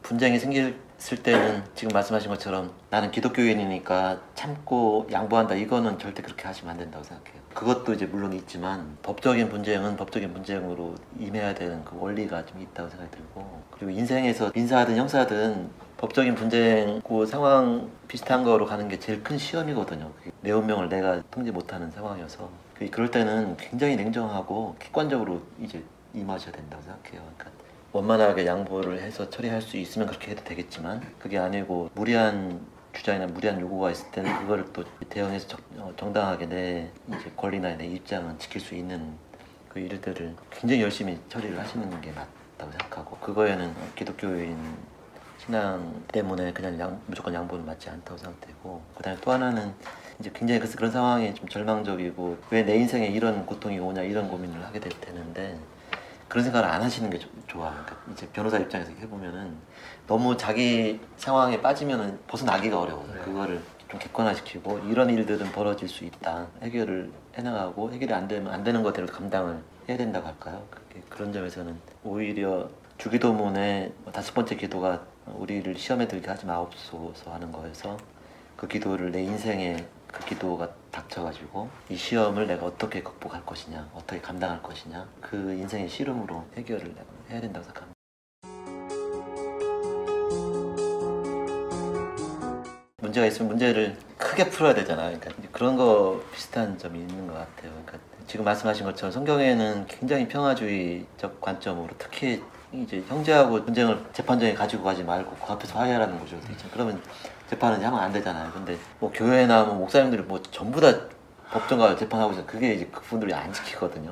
분쟁이 생겼을 때는 지금 말씀하신 것처럼 나는 기독교인이니까 참고 양보한다, 이거는 절대 그렇게 하시면 안 된다고 생각해요. 그것도 이제 물론 있지만 법적인 분쟁은 법적인 분쟁으로 임해야 되는 그 원리가 좀 있다고 생각이 들고, 그리고 인생에서 민사든 형사든 법적인 분쟁 그 상황 비슷한 거로 가는 게 제일 큰 시험이거든요. 내 운명을 내가 통제 못하는 상황이어서 그럴 때는 굉장히 냉정하고 객관적으로 이제 임하셔야 된다고 생각해요. 그러니까 원만하게 양보를 해서 처리할 수 있으면 그렇게 해도 되겠지만, 그게 아니고 무리한 주장이나 무리한 요구가 있을 때는 그걸 또 대응해서 정당하게 내 이제 권리나 내 입장은 지킬 수 있는 그 일들을 굉장히 열심히 처리를 하시는 게 맞다고 생각하고, 그거에는 기독교인 신앙 때문에 그냥 무조건 양보는 맞지 않다고 생각되고, 그다음에 또 하나는 이제 굉장히 그런 상황이 좀 절망적이고 왜 내 인생에 이런 고통이 오냐 이런 고민을 하게 되는데, 그런 생각을 안 하시는 게 좋아. 그러니까 이제 변호사 입장에서 해보면은 너무 자기 상황에 빠지면은 벗어나기가 어려워요. 그거를 좀 객관화시키고 이런 일들은 벌어질 수 있다, 해결을 해나가고 해결이 안 되면 안 되는 것들을 감당을 해야 된다고 할까요? 그런 점에서는 오히려 주기도문의 5번째 기도가 우리를 시험에 들게 하지 마옵소서 하는 거에서, 그 기도를 내 인생에 그 기도가 닥쳐가지고 이 시험을 내가 어떻게 극복할 것이냐, 어떻게 감당할 것이냐, 그 인생의 씨름으로 해결을 해야 된다고 생각합니다. 문제가 있으면 문제를 크게 풀어야 되잖아요. 그러니까 그런 거 비슷한 점이 있는 것 같아요. 그러니까 지금 말씀하신 것처럼 성경에는 굉장히 평화주의적 관점으로, 특히 이제 형제하고 분쟁을 재판정에 가지고 가지 말고 그 앞에서 화해하라는 구조도 있잖아요. 그러면 재판은 하면 안 되잖아요. 근데 뭐 교회나 뭐 목사님들이 뭐 전부 다 법정가 재판하고 있어요. 그게 이제 그분들이 안 지키거든요.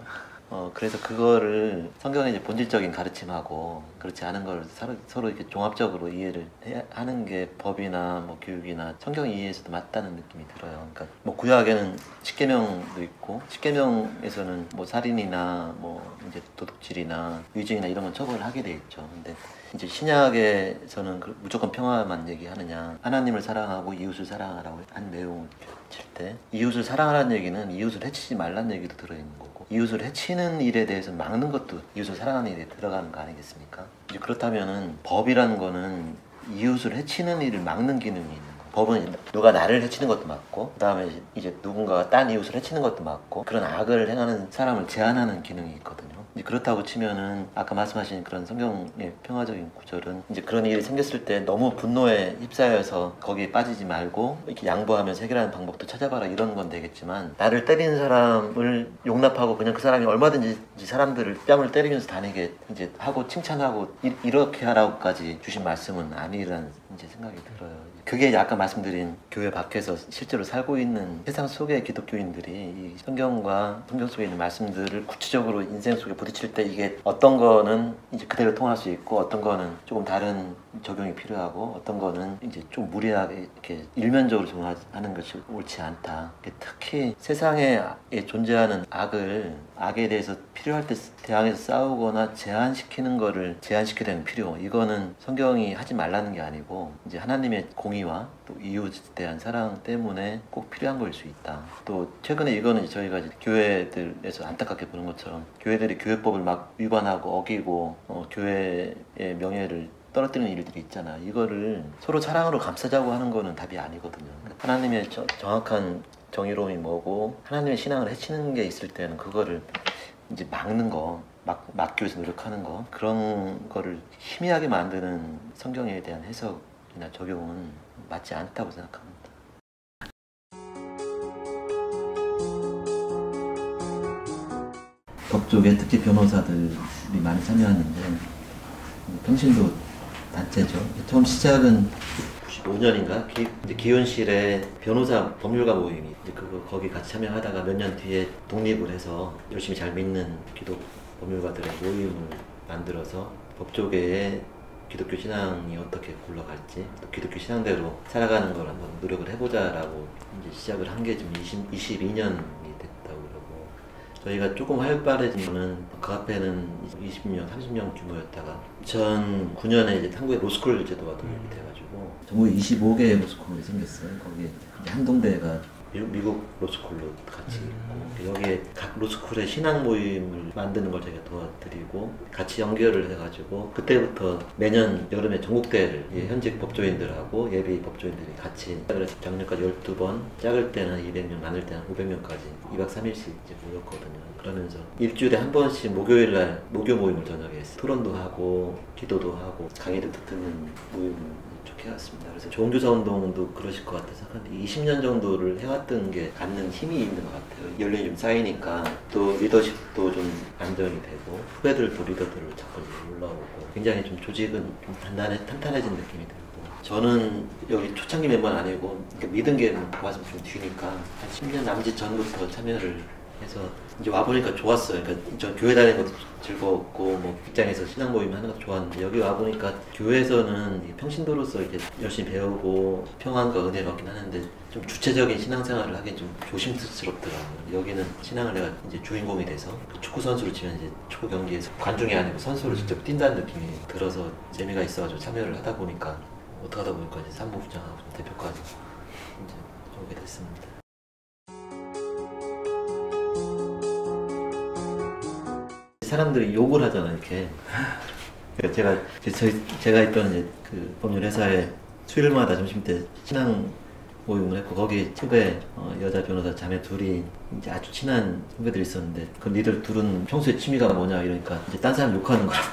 그래서 그거를 성경의 이제 본질적인 가르침하고 그렇지 않은 걸 서로 이렇게 종합적으로 이해를 하는 게 법이나 뭐 교육이나 성경 이해에서도 맞다는 느낌이 들어요. 그러니까 뭐 구약에는 십계명도 있고, 십계명에서는 뭐 살인이나 뭐 이제 도둑질이나 위증이나 이런 건 처벌을 하게 돼 있죠. 근데 이제 신약에서는 무조건 평화만 얘기하느냐, 하나님을 사랑하고 이웃을 사랑하라고 한 내용을 칠 때, 이웃을 사랑하라는 얘기는 이웃을 해치지 말라는 얘기도 들어있는 거고, 이웃을 해치는 일에 대해서 막는 것도 이웃을 사랑하는 일에 들어가는 거 아니겠습니까? 이제 그렇다면은 법이라는 거는 이웃을 해치는 일을 막는 기능이 있는 거예요. 법은 누가 나를 해치는 것도 맞고, 그 다음에 이제 누군가가 딴 이웃을 해치는 것도 맞고, 그런 악을 행하는 사람을 제한하는 기능이 있거든요. 이제 그렇다고 치면은 아까 말씀하신 그런 성경의 평화적인 구절은, 이제 그런 일이 생겼을 때 너무 분노에 휩싸여서 거기에 빠지지 말고 이렇게 양보하면서 해결하는 방법도 찾아봐라, 이런 건 되겠지만, 나를 때리는 사람을 용납하고 그냥 그 사람이 얼마든지 사람들을 뺨을 때리면서 다니게 이제 하고 칭찬하고 이렇게 하라고까지 주신 말씀은 아니라는 이제 생각이 들어요. 그게 아까 말씀드린 교회 밖에서 실제로 살고 있는 세상 속의 기독교인들이 이 성경과 성경 속에 있는 말씀들을 구체적으로 인생 속에 부딪힐 때, 이게 어떤 거는 이제 그대로 통할 수 있고, 어떤 거는 조금 다른 적용이 필요하고, 어떤 거는 이제 좀 무리하게 이렇게 일면적으로 적용하는 것이 옳지 않다. 특히 세상에 존재하는 악에 대해서 필요할 때 대항해서 싸우거나 제한시키는 거를 제한시켜야 되는 필요, 이거는 성경이 하지 말라는 게 아니고 이제 하나님의 공의와 또 이웃에 대한 사랑 때문에 꼭 필요한 거일 수 있다. 또 최근에 이거는 저희가 이제 교회들에서 안타깝게 보는 것처럼, 교회들이 교회법을 막 위반하고 어기고 교회의 명예를 떨어뜨리는 일들이 있잖아. 이거를 서로 사랑으로 감싸자고 하는 거는 답이 아니거든요. 하나님의 정확한 정의로움이 뭐고 하나님의 신앙을 해치는 게 있을 때는 그거를 이제 막는 거, 막기 위해서 노력하는 거, 그런 거를 희미하게 만드는 성경에 대한 해석이나 적용은 맞지 않다고 생각합니다. 법 쪽에 특히 변호사들이 많이 참여하는데, 평신도 단체죠. 처음 시작은 95년인가 기원실에 변호사 법률가 모임이 이제 거기 같이 참여하다가 몇 년 뒤에 독립을 해서 열심히 잘 믿는 기독 법률가들의 모임을 만들어서 법조계에 기독교 신앙이 어떻게 굴러갈지, 또 기독교 신앙대로 살아가는 걸 한번 노력을 해보자라고 이제 시작을 한 게 지금 22년이 됐다고 그러고, 저희가 조금 활발해진 거는 그 앞에는 20명, 30명 규모였다가 2009년에 이제 한국에 로스쿨 제도가 도입이 돼가지고 전국에 25개의 로스쿨이 생겼어요. 거기에 한동대가 미국 로스쿨로 같이 있고 여기에 각 로스쿨의 신앙 모임을 만드는 걸 제가 도와드리고 같이 연결을 해가지고 그때부터 매년 여름에 전국대회를 현직 법조인들하고 예비 법조인들이 같이 작년까지 12번, 작을 때는 200명, 많을 때는 500명까지 2박 3일씩 이제 모였거든요. 그러면서 일주일에 한 번씩 목요일날 목요 모임을 저녁에 했어요. 토론도 하고 기도도 하고 강의도 듣는 모임을 해왔습니다. 그래서 종교사 운동도 그러실 것 같아서 한 20년 정도를 해왔던 게 갖는 힘이 있는 것 같아요. 연륜이 좀 쌓이니까 또 리더십도 좀 안정이 되고 후배들도 리더들을 자꾸 올라오고 굉장히 좀 조직은 좀 탄탄해진 느낌이 들고 저는 여기 초창기 멤버는 아니고 믿은 게 와서 좀 뒤니까 한 10년 남짓 전부터 참여를 해서 이제 와보니까 좋았어요. 그러니까 저 교회 다니는 것도 즐거웠고 뭐 직장에서 신앙 모임 하는 것도 좋았는데 여기 와보니까 교회에서는 평신도로서 이렇게 열심히 배우고 평안과 은혜를 얻긴 하는데 좀 주체적인 신앙생활을 하긴 좀 조심스럽더라고요. 여기는 신앙을 내가 이제 주인공이 돼서 그 축구 선수를 치면 이제 축구 경기에서 관중이 아니고 선수를 직접 뛴다는 느낌이 들어서 재미가 있어가지고 참여를 하다 보니까 어떻게 하다 보니까 이제 사무부장하고 대표까지 이제 오게 됐습니다. 사람들이 욕을 하잖아요, 이렇게. 제가 있던 이제 그 법률 회사에 수요일마다 점심때 신앙 모임을 했고, 거기 후배 여자 변호사 자매 둘이 이제 아주 친한 후배들이 있었는데, 그 니들 둘은 평소에 취미가 뭐냐 이러니까 이제 딴 사람 욕하는 거라고.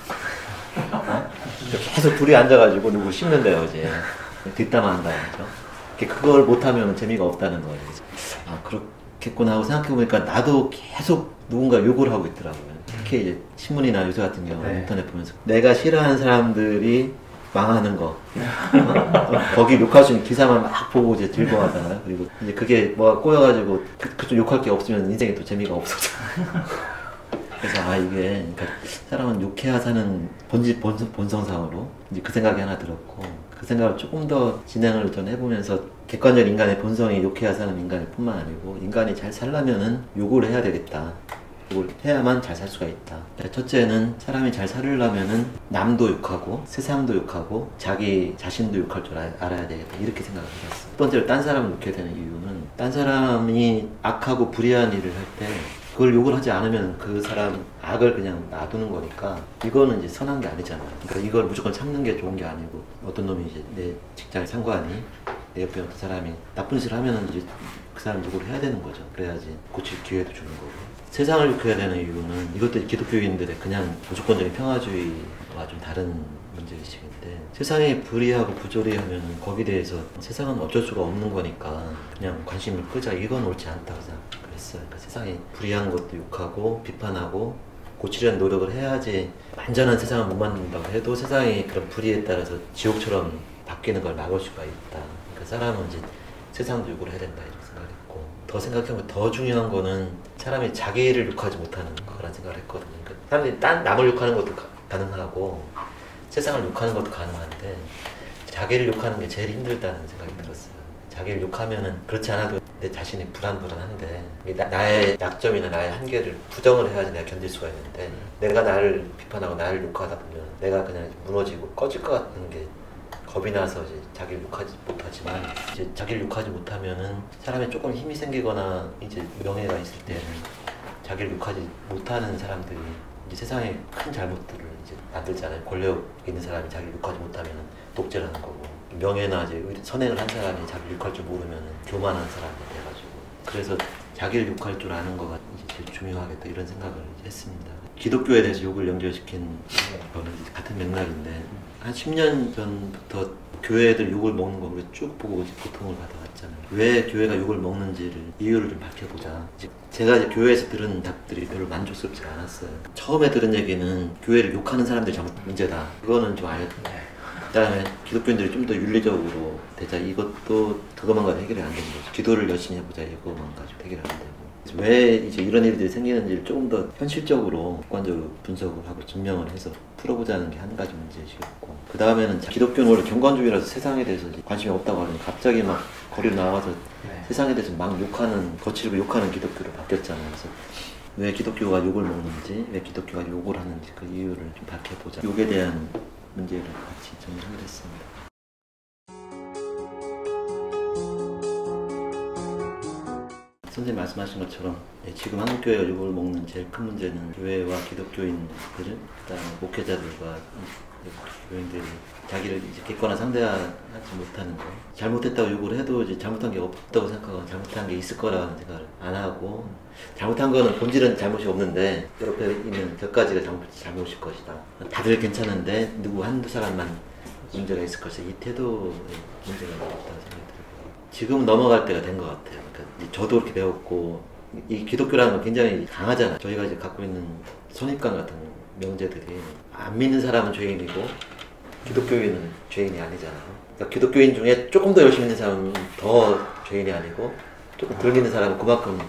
계속 둘이 앉아가지고 누구 씹는데요, 이제. 뒷담화 한다는 거죠. 그걸 못하면 재미가 없다는 거예요. 아, 그렇겠구나 하고 생각해보니까 나도 계속 누군가 욕을 하고 있더라고요. 특히 이제 신문이나 요새 같은 경우 인터넷 보면서 내가 싫어하는 사람들이 망하는 거 거기 욕할 수 있는 기사만 막 보고 이제 즐거워하잖아요. 그리고 이제 그게 뭐가 꼬여가지고 그쪽 욕할 게 없으면 인생이 또 재미가 없어져. 그래서 이게 그러니까 사람은 욕해야 사는 본성상으로 이제 그 생각이 하나 들었고 그 생각을 조금 더 진행을 전 해보면서 객관적 인간의 본성이 욕해야 사는 인간일 뿐만 아니고 인간이 잘 살려면은 욕을 해야 되겠다. 욕을 해야만 잘 살 수가 있다. 첫째는 사람이 잘 살려면은 남도 욕하고 세상도 욕하고 자기 자신도 욕할 줄 알아야 되겠다. 이렇게 생각을 해봤어요. 첫 번째로 딴 사람을 욕해야 되는 이유는 딴 사람이 악하고 불의한 일을 할 때 그걸 욕을 하지 않으면 그 사람 악을 그냥 놔두는 거니까 이거는 이제 선한 게 아니잖아요. 그러니까 이걸 무조건 참는 게 좋은 게 아니고 어떤 놈이 이제 내 직장 상관이 내 옆에 어떤 사람이 나쁜 짓을 하면은 이제 그 사람 욕을 해야 되는 거죠. 그래야지 고칠 기회도 주는 거고. 세상을 욕해야 되는 이유는 이것도 기독교인들의 그냥 무조건적인 평화주의와 좀 다른 문제의식인데 세상이 불의하고 부조리하면 거기에 대해서 세상은 어쩔 수가 없는 거니까 그냥 관심을 끄자 이건 옳지 않다고 생각했어요. 그러니까 세상이 불의한 것도 욕하고 비판하고 고치려는 노력을 해야지 완전한 세상을 못 만든다고 해도 세상이 그런 불의에 따라서 지옥처럼 바뀌는 걸 막을 수가 있다. 그러니까 사람은 이제 세상도 욕을 해야 된다 이렇게 생각했고 더 생각해보면 더 중요한 거는 사람이 자기를 욕하지 못하는 거라는 생각을 했거든요. 그러니까 사람들이 남을 욕하는 것도 가능하고 세상을 욕하는 것도 가능한데 자기를 욕하는 게 제일 힘들다는 생각이 들었어요. 자기를 욕하면은 그렇지 않아도 내 자신이 불안한데 나의 약점이나 나의 한계를 부정을 해야지 내가 견딜 수가 있는데 내가 나를 비판하고 나를 욕하다 보면 내가 그냥 무너지고 꺼질 것 같은 게 겁이 나서 이제 자기를 욕하지 못하지만 이제 자기를 욕하지 못하면은 사람이 조금 힘이 생기거나 이제 명예가 있을 때는 자기를 욕하지 못하는 사람들이 이제 세상에 큰 잘못들을 이제 만들잖아요. 권력 있는 사람이 자기를 욕하지 못하면은 독재를 하는 거고 명예나 이제 선행을 한 사람이 자기를 욕할 줄 모르면은 교만한 사람이 돼가지고 그래서 자기를 욕할 줄 아는 거가 이제 제일 중요하겠다 이런 생각을 이제 했습니다. 기독교에 대해서 욕을 연결시킨 거는 같은 맥락인데 한 10년 전부터 교회들 욕을 먹는 거 우리 쭉 보고 고통을 받아왔잖아요. 왜 교회가 욕을 먹는지를 이유를 좀 밝혀보자. 제가 이제 교회에서 들은 답들이 별로 만족스럽지 않았어요. 처음에 들은 얘기는 교회를 욕하는 사람들이 잘못 문제다. 그거는 좀 알겠는데 그다음에 기독교인들이 좀 더 윤리적으로 되자. 이것도 그것만 가지고 해결이 안 되는 거죠. 기도를 열심히 해보자. 이것만 가지고 해결이 안 되고. 왜 이제 이런 일들이 생기는지를 조금 더 현실적으로 객관적으로 분석을 하고 증명을 해서 풀어보자는 게 한 가지 문제이시겠고 그 다음에는 기독교는 원래 경관주의라서 세상에 대해서 관심이 없다고 하더니 갑자기 막 거리로 나와서 세상에 대해서 막 욕하는 거칠고 욕하는 기독교로 바뀌었잖아요. 그래서 왜 기독교가 욕을 먹는지, 왜 기독교가 욕을 하는지 그 이유를 좀 밝혀보자. 욕에 대한 문제를 같이 정리하기로 했습니다. 선생님 말씀하신 것처럼 지금 한국교회가 욕을 먹는 제일 큰 문제는 교회와 기독교인들, 그다음에 목회자들과 교인들이 자기를 이제 객관화 상대하지 못하는 거. 잘못했다고 욕을 해도 이제 잘못한 게 없다고 생각하고 잘못한 게 있을 거라는 생각을 안 하고, 잘못한 거는 본질은 잘못이 없는데 옆에 있는 몇 가지가 잘못일 것이다. 다들 괜찮은데 누구 한두 사람만 문제가 있을 것이다. 이 태도에 문제가 있다고 생각이 들고 지금 넘어갈 때가 된 것 같아요. 그러니까 저도 그렇게 배웠고, 이 기독교라는 건 굉장히 강하잖아요. 저희가 이제 갖고 있는 선입관 같은 명제들이 안 믿는 사람은 죄인이고 기독교인은 죄인이 아니잖아요. 그러니까 기독교인 중에 조금 더 열심히 믿는 사람은 더 죄인이 아니고, 조금 덜 믿는 사람은 그만큼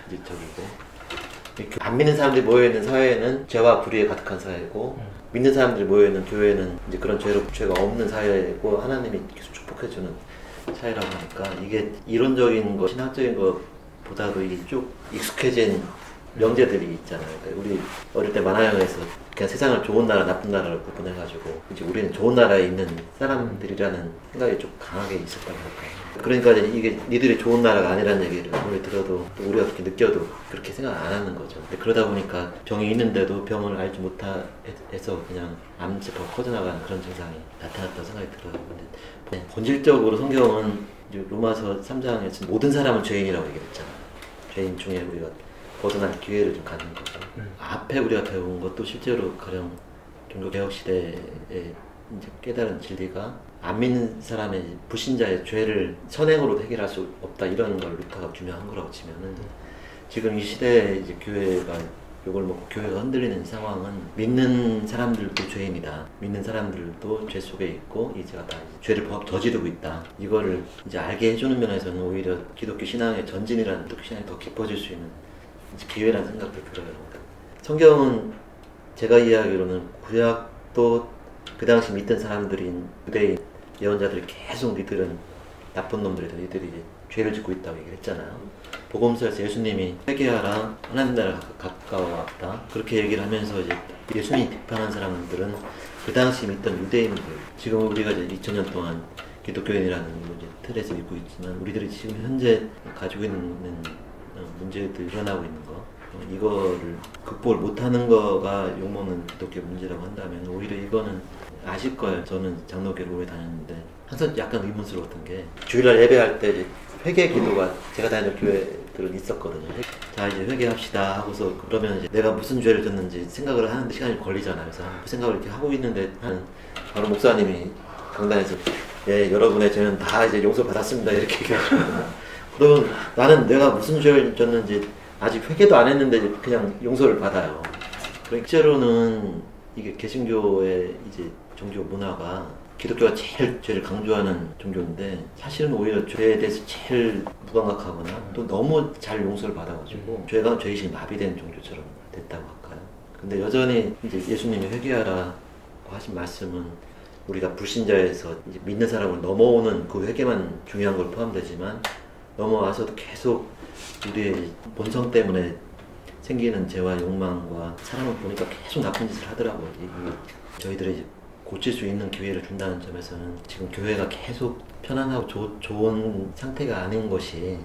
이제 적이고, 안 믿는 사람들이 모여있는 사회는 죄와 불의에 가득한 사회고, 믿는 사람들이 모여있는 교회는 이제 그런 죄가 없는 사회고, 하나님이 계속 축복해주는 사회라고 하니까, 이게 이론적인 거, 신학적인 것보다도 이게 쭉 익숙해진 명제들이 있잖아요. 그러니까 우리 어릴 때 만화영화에서 그냥 세상을 좋은 나라, 나쁜 나라로 구분해가지고 이제 우리는 좋은 나라에 있는 사람들이라는 생각이 좀 강하게 있었다고 할까요? 그러니까 이게 니들이 좋은 나라가 아니라는 얘기를 아무리 들어도 또 우리가 그렇게 느껴도 그렇게 생각 안 하는 거죠. 근데 그러다 보니까 병이 있는데도 병을 알지 못해서 그냥 암세 더 커져나가는 그런 증상이 나타났다고 생각이 들어요. 근데 본질적으로 성경은 이제 로마서 3장에서 모든 사람은 죄인이라고 얘기했잖아요. 죄인 중에 우리가 벗어날 기회를 좀 갖는 거죠. 앞에 우리가 배운 것도 실제로 가령 종교개혁 시대에 이제 깨달은 진리가 안 믿는 사람의 불신자의 죄를 선행으로 해결할 수 없다, 이런 걸 루터가 규명한 거라고 치면은, 지금 이 시대에 이제 교회가 욕을 먹고 교회가 흔들리는 상황은 믿는 사람들도 죄인이다, 믿는 사람들도 죄 속에 있고 이제가 다 죄를 저지르고 있다, 이거를 이제 알게 해주는 면에서는 오히려 기독교 신앙의 전진이라는, 기독교 신앙이 더 깊어질 수 있는 기회라는 생각도 들어요. 성경은 제가 이해하기로는 구약도 그 당시 믿던 사람들인 유대인 예언자들이 계속 니들은 나쁜 놈들이다, 니들이 이제 죄를 짓고 있다고 얘기를 했잖아요. 복음서에서 예수님이 회개하라, 하나님 나라가 가까워왔다, 그렇게 얘기를 하면서 이제 예수님이 비판한 사람들은 그 당시 믿던 유대인들, 지금 우리가 이제 2000년 동안 기독교인이라는 이제 틀에서 믿고 있지만, 우리들이 지금 현재 가지고 있는 문제들이 일어나고 있는 거, 이거를 극복을 못하는 거가 욕먹는 기독교 문제라고 한다면, 오히려 이거는 아실 거예요. 저는 장로교를 오래 다녔는데 항상 약간 의문스러웠던 게, 주일날 예배할 때 이제 회개 기도가 제가 다니는 교회들은 있었거든요. 자, 이제 회개합시다 하고서, 그러면 이제 내가 무슨 죄를 졌는지 생각을 하는데 시간이 걸리잖아요. 그래서 그 생각을 이렇게 하고 있는데 바로 목사님이 강단에서 예, 여러분의 죄는 다 이제 용서받았습니다, 이렇게 얘기하시거든요. 그러면 나는 내가 무슨 죄를 졌는지 아직 회개도 안 했는데 그냥 용서를 받아요. 그러니까 실제로는 이게 개신교의 이제 종교 문화가 기독교가 제일 죄를 강조하는 종교인데, 사실은 오히려 죄에 대해서 제일 무감각하거나 또 너무 잘 용서를 받아가지고 죄가 죄의식이 마비된 종교처럼 됐다고 할까요? 근데 여전히 이제 예수님이 회개하라고 하신 말씀은 우리가 불신자에서 이제 믿는 사람을 넘어오는 그 회개만 중요한 걸 포함되지만, 넘어와서도 계속 우리의 본성 때문에 생기는 죄와 욕망과, 사람을 보니까 계속 나쁜 짓을 하더라고요. 저희들이 이제 고칠 수 있는 기회를 준다는 점에서는 지금 교회가 계속 편안하고 좋은 상태가 아닌 것이,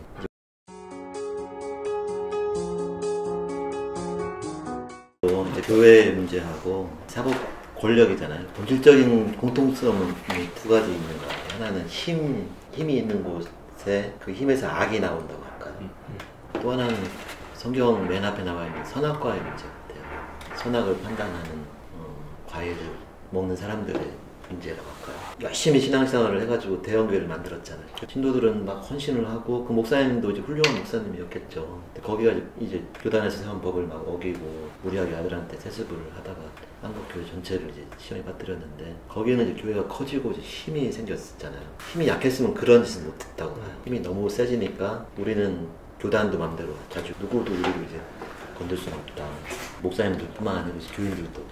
이제 교회의 문제하고 사법 권력이잖아요. 본질적인 공통점은 두 가지 있는 것 같아요. 하나는 힘이 있는 곳에 그 힘에서 악이 나온다고 할까요? 또 하나는 성경 맨 앞에 나와 있는 선악과의 문제 같아요. 선악을 판단하는 과일을 먹는 사람들의 문제라고 할까요? 열심히 신앙생활을 해가지고 대형교회를 만들었잖아요. 신도들은 막 헌신을 하고, 그 목사님도 이제 훌륭한 목사님이었겠죠. 근데 거기가 이제 교단에서 세운 법을 막 어기고 무리하게 아들한테 세습을 하다가 한국교회 전체를 이제 시험에 빠뜨렸는데, 거기는 이제 교회가 커지고 이제 힘이 생겼잖아요. 힘이 약했으면 그런 짓을 못했다고 봐요. 힘이 너무 세지니까 우리는 교단도 마음대로 자주 누구도 우리를 이제 건들 수는 없다. 목사님들 뿐만 아니고 교인들도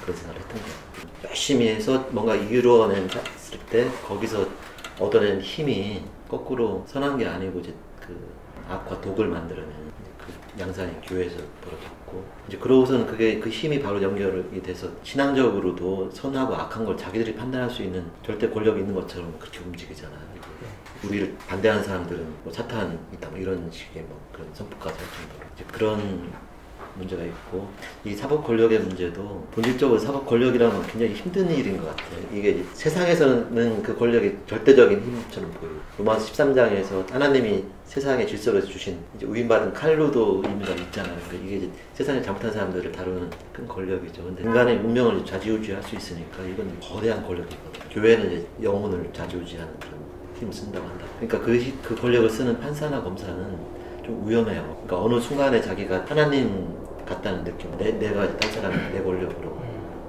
그런 생각을 했던 거예요. 열심히 해서 뭔가 이루어냈을 때 거기서 얻어낸 힘이 거꾸로 선한 게 아니고 이제 그 악과 독을 만들어내는 그 양산이 교회에서 벌어졌고 이제 그러고서는 그게 그 힘이 바로 연결이 돼서 신앙적으로도 선하고 악한 걸 자기들이 판단할 수 있는 절대 권력이 있는 것처럼 그렇게 움직이잖아요. 우리를 반대하는 사람들은 뭐 사탄이 있다 뭐 이런 식의 뭐 그런 선포까지 할 정도로 이제 그런 문제가 있고 이 사법 권력의 문제도 본질적으로 사법 권력이라면 굉장히 힘든 일인 것 같아요. 이게 세상에서는 그 권력이 절대적인 힘처럼 보여요. 로마서 13장에서 하나님이 세상에 질서를 주신 이제 위임받은 칼로도 의미가 있잖아요. 그러니까 이게 이제 세상에 잘못한 사람들을 다루는 큰 권력이죠. 근데 인간의 운명을 좌지우지할 수 있으니까 이건 거대한 권력이거든요. 교회는 이제 영혼을 좌지우지하는 그런 힘을 쓴다고 한다. 그러니까 그 권력을 쓰는 판사나 검사는 좀 위험해요. 그러니까 어느 순간에 자기가 하나님 같다는 느낌, 내가 딴 사람이 내 권력으로.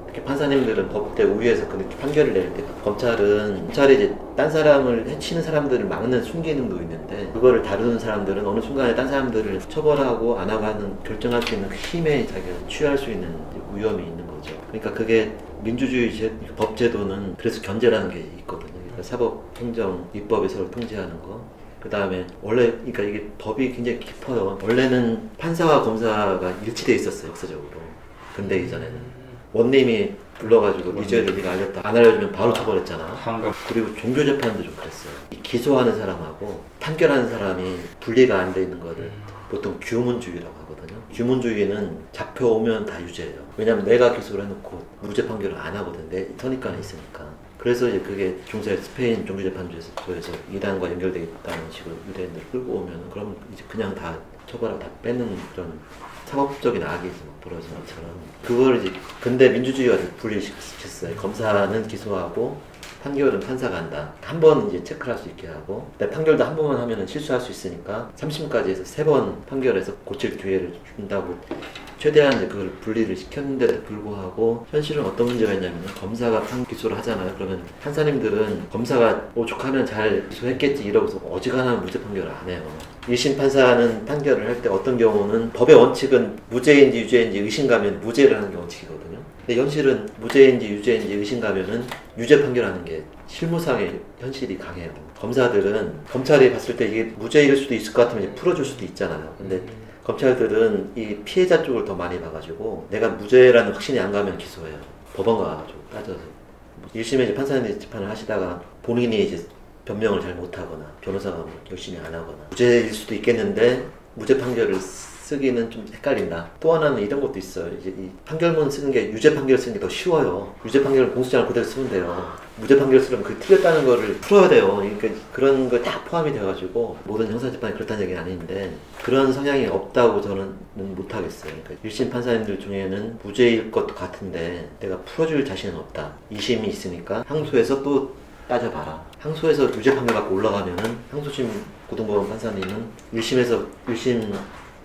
특히 판사님들은 법대 우위에서 그 판결을 낼 때, 검찰이 이제 딴 사람을 해치는 사람들을 막는 순기능도 있는데, 그거를 다루는 사람들은 어느 순간에 딴 사람들을 처벌하고 안 하고 하는, 결정할 수 있는 그 힘에 자기가 취할 수 있는 위험이 있는 거죠. 그러니까 그게 민주주의 법제도는 그래서 견제라는 게 있거든요. 그러니까 사법, 행정, 입법이 서로 통제하는 거. 그 다음에 원래 그러니까 이게 법이 굉장히 깊어요. 원래는 판사와 검사가 일치돼 있었어요, 역사적으로. 근대 이전에는 원님이 불러가지고 이 죄를 네가 알렸다, 안 알려주면 바로 처벌했잖아. 그리고 종교재판도 좀 그랬어요. 이 기소하는 사람하고 판결하는 사람이 분리가 안 돼 있는 거를 보통 규문주의라고 하거든요. 규문주의는 잡혀오면 다 유죄예요. 왜냐면 내가 기소를 해놓고 무죄 판결을 안 하거든. 내 선입관이 있으니까. 그래서 이제 그게 중세 스페인 종교재판소에서 이단과 연결되어 있다는 식으로 유대인들을 끌고 오면 그럼 이제 그냥 다 처벌하고 다 뺏는 그런 사법적인 악이 벌어진 것처럼 그걸 이제 근대 민주주의가 분리시켰어요. 검사는 기소하고 판결은 판사가 한다. 한 번 이제 체크를 할 수 있게 하고 근데 판결도 한 번만 하면 실수할 수 있으니까 3심까지 해서 3번 판결해서 고칠 기회를 준다고 최대한 이제 그걸 분리를 시켰는데도 불구하고 현실은 어떤 문제가 있냐면 검사가 기소를 하잖아요. 그러면 판사님들은 검사가 오죽하면 잘 기소했겠지 이러고서 어지간하면 무죄 판결을 안 해요. 1심 판사는 판결을 할 때 어떤 경우는 법의 원칙은 무죄인지 유죄인지 의심가면 무죄를 하는 게 원칙이거든요. 근데 현실은 무죄인지 유죄인지 의심가면은 유죄 판결하는 게 실무상의 현실이 강해요. 검찰이 봤을 때 이게 무죄일 수도 있을 것 같으면 이제 풀어줄 수도 있잖아요. 근데 검찰들은 이 피해자 쪽을 더 많이 봐가지고 내가 무죄라는 확신이 안 가면 기소해요. 법원 가가지고 따져서 1심에 이제 판사님이 재판을 하시다가 본인이 이제 변명을 잘 못하거나 변호사가 뭐 열심히 안 하거나 무죄일 수도 있겠는데 무죄 판결을 쓰기는 좀 헷갈린다. 또 하나는 이런 것도 있어요. 이제 이 판결문 쓰는 게 유죄 판결 쓰는 게 더 쉬워요. 유죄 판결은 공소장을 그대로 쓰면 돼요. 무죄 판결 쓰려면 그 틀렸다는 거를 풀어야 돼요. 그러니까 그런 거 다 포함이 돼가지고 모든 형사재판이 그렇다는 얘기는 아닌데 그런 성향이 없다고 저는 못하겠어요. 그러니까 1심 판사님들 중에는 무죄일 것 같은데 내가 풀어줄 자신은 없다. 2심이 있으니까 항소해서 또 따져봐라. 항소해서 유죄 판결 갖고 올라가면은 항소심 고등법원 판사님은 1심에서 1심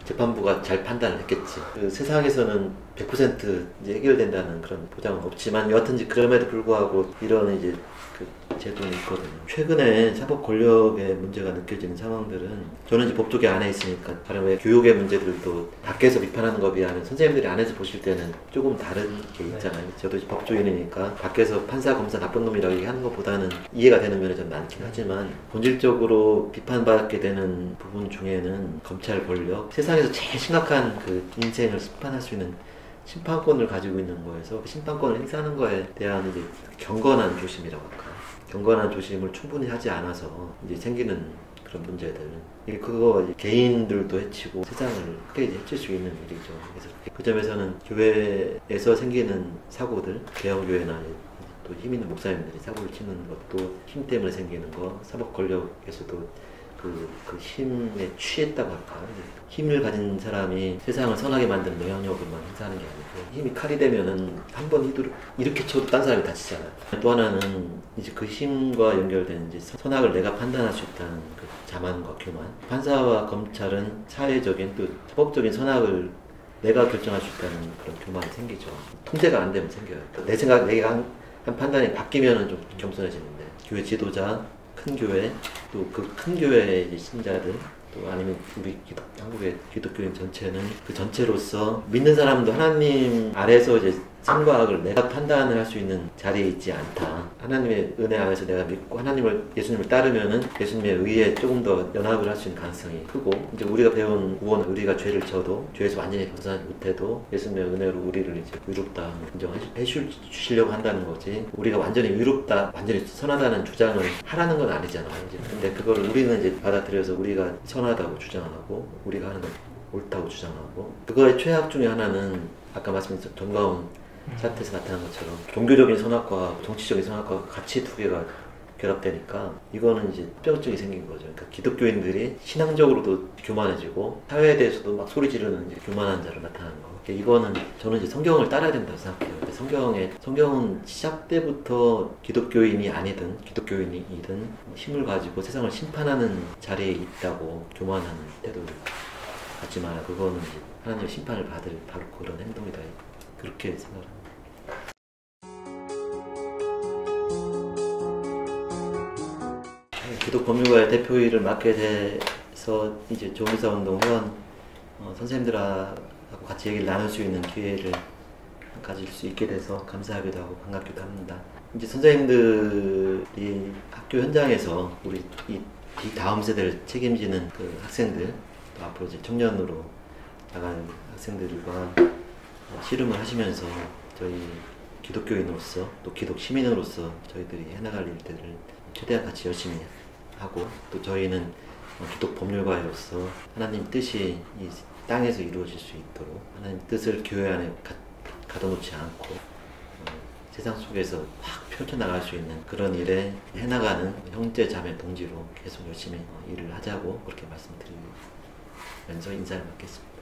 재판부가 잘 판단을 했겠지. 그 세상에서는 100% 이제 해결된다는 그런 보장은 없지만 여하튼지 그럼에도 불구하고 이런 이제 그 제도는 있거든요. 최근에 사법 권력의 문제가 느껴지는 상황들은 저는 이제 법조계 안에 있으니까 다른 왜 교육의 문제들도 밖에서 비판하는 거 비하면 선생님들이 안에서 보실 때는 조금 다른 게 있잖아요. 저도 이제 법조인이니까 밖에서 판사 검사 나쁜 놈이라고 얘기하는 것보다는 이해가 되는 면이 좀 많긴 하지만 본질적으로 비판받게 되는 부분 중에는 검찰 권력, 세상에서 제일 심각한 그 인생을 심판할 수 있는 심판권을 가지고 있는 거에서 그 심판권을 행사하는 거에 대한 이제 경건한 조심이라고 할까요? 경건한 조심을 충분히 하지 않아서 이제 생기는 그런 문제들. 이게 그거 개인들도 해치고 세상을 크게 해칠 수 있는 일이죠. 그래서 그 점에서는 교회에서 생기는 사고들, 대형교회나 또 힘 있는 목사님들이 사고를 치는 것도 힘 때문에 생기는 거, 사법 권력에서도 그 힘에 취했다고 할까? 힘을 가진 사람이 세상을 선하게 만드는 영향력을만 행사하는 게 아니고 힘이 칼이 되면은 한 번 이렇게 쳐도 딴 사람이 다치잖아요. 또 하나는 이제 그 힘과 연결된 이제 선악을 내가 판단할 수 있다는 그 자만과 교만. 판사와 검찰은 사회적인 또 사법적인 선악을 내가 결정할 수 있다는 그런 교만이 생기죠. 통제가 안 되면 생겨요. 내 생각, 내가 한 판단이 바뀌면은 좀 겸손해지는데 교회 지도자, 큰 교회, 또 그 큰 교회의 이제 신자들, 또 아니면 우리 한국의 기독교인 전체는 그 전체로서 믿는 사람도 하나님 아래서 이제 선과 악을 내가 판단을 할 수 있는 자리에 있지 않다. 하나님의 은혜 안에서 내가 믿고 예수님을 따르면은 예수님의 의에 조금 더 연합을 할 수 있는 가능성이 크고, 이제 우리가 배운 구원, 우리가 죄를 져도 죄에서 완전히 벗어나지 못해도 예수님의 은혜로 우리를 이제 의롭다 인정해 주시려고 한다는 거지. 우리가 완전히 의롭다, 완전히 선하다는 주장을 하라는 건 아니잖아요. 이제. 근데 그걸 우리는 이제 받아들여서 우리가 선하다고 주장하고 우리가 하는 건 옳다고 주장하고, 그거의 최악 중에 하나는 아까 말씀드린 정가운 사태에서 나타난 것처럼 종교적인 선악과 정치적인 선악과 같이 두 개가 결합되니까 이거는 이제 뼈증이 생긴 거죠. 그러니까 기독교인들이 신앙적으로도 교만해지고 사회에 대해서도 막 소리 지르는 이제 교만한 자로 나타나는 거. 그러니까 이거는 저는 이제 성경을 따라야 된다고 생각해요. 근데 성경은 시작 때부터 기독교인이 아니든 기독교인이든 힘을 가지고 세상을 심판하는 자리에 있다고 교만하는 태도를 갖지 마라. 그거는 이제 하나님의 심판을 받을 바로 그런 행동이다. 그렇게 생각합니다. 기독법률가의 대표일을 맡게 돼서 이제 조미사운동 회원 선생님들하고 같이 얘기를 나눌 수 있는 기회를 가질 수 있게 돼서 감사하기도 하고 반갑기도 합니다. 이제 선생님들이 학교 현장에서 우리 이 다음 세대를 책임지는 그 학생들, 또 앞으로 이제 청년으로 나가는 학생들과 씨름을 하시면서 저희 기독교인으로서 또 기독 시민으로서 저희들이 해나갈 일들을 최대한 같이 열심히 하고, 또 저희는 기독 법률가로서 하나님 뜻이 이 땅에서 이루어질 수 있도록 하나님 뜻을 교회 안에 가둬놓지 않고 세상 속에서 확 펼쳐나갈 수 있는 그런 일에 해나가는 형제 자매 동지로 계속 열심히 일을 하자고 그렇게 말씀드리면서 인사를 받겠습니다.